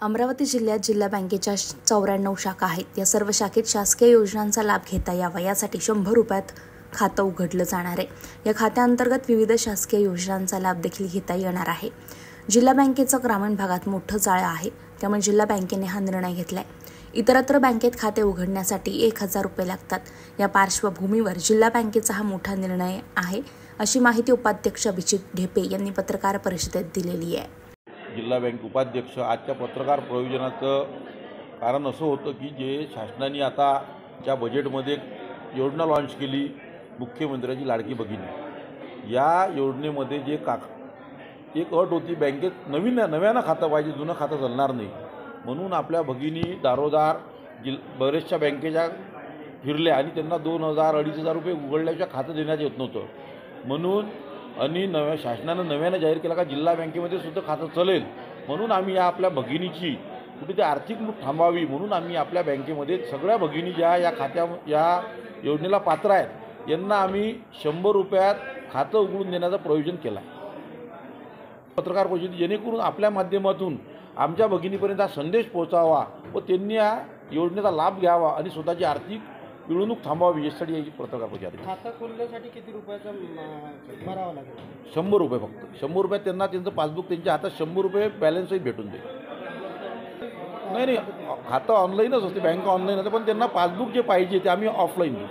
अमरावती जिल्ह्यात जिल्हा बँकेच्या 94 शाखा आहेत। या सर्व शाखेत शासकीय योजनांचा लाभ घेता यावा यासाठी 100 रुपयात खातं उघडलं जाणार आहे। या खात्याअंतर्गत विविध शासकीय योजनांचा लाभ देखील घेता येणार आहे। जिल्हा बँकेचं ग्रामीण भागात मोठं जाळं आहे, त्यामुळे जिल्हा बँकेने हा निर्णय घेतलाय। इतरत्र बँकेत खाते उघडण्यासाठी 1000 रुपये लागतात। या पार्श्वभूमीवर जिल्हा बँकेचा हा मोठा निर्णय आहे, अशी माहिती उपाध्यक्ष अभिजित ढेपे यांनी पत्रकार परिषदेत दिलेली आहे। जिल्हा बँक उपाध्यक्ष आजच्या पत्रकार प्रयोजनाचं कारण असं होतं की जे शासनाने आता ज्या बजेटमध्ये योजना लॉन्च केली, मुख्यमंत्र्याची लाडकी बहीण, या योजनेमध्ये जे एक अट होती, बँकेत नव्यानं खातं पाहिजे, जुनं खातं चालणार नाही। म्हणून आपल्या भगिनी दारोदार बरेचशा बँकेच्या फिरल्या आणि त्यांना 2000-2500 रुपये उघडल्याच्या खातं देण्यात येत नव्हतं। म्हणून आणि शासनानं नव्यानं जाहीर केला का जिल्हा बँकेमध्ये सुद्धा खातं चालेल। म्हणून आम्ही या आपल्या भगिनीची कुठे ते आर्थिक लूट थांबावी म्हणून आम्ही आपल्या बँकेमध्ये सगळ्या भगिनी ज्या या योजनेला पात्र आहेत यांना आम्ही 100 रुपयात खातं उघडून देण्याचं प्रयोजन केलं आहे। पत्रकार परिषदेत जेणेकरून आपल्या माध्यमातून आमच्या भगिनीपर्यंत हा संदेश पोहोचावा व त्यांनी या योजनेचा लाभ घ्यावा आणि स्वतःची आर्थिक पिळवणूक थांबवावी यासाठी ही पत्रकार परिषद। खातं खोलण्यासाठी किती रुपयाचा भरावा लागेल? 100 रुपये फक्त। 100 रुपयात त्यांना त्यांचं पासबुक त्यांच्या हातात 100 रुपये बॅलन्सही भेटून जाईल। नाही, खातं ऑनलाईनच असते, बँक ऑनलाईन असते, पण त्यांना पासबुक जे पाहिजे ते आम्ही ऑफलाईन देऊ।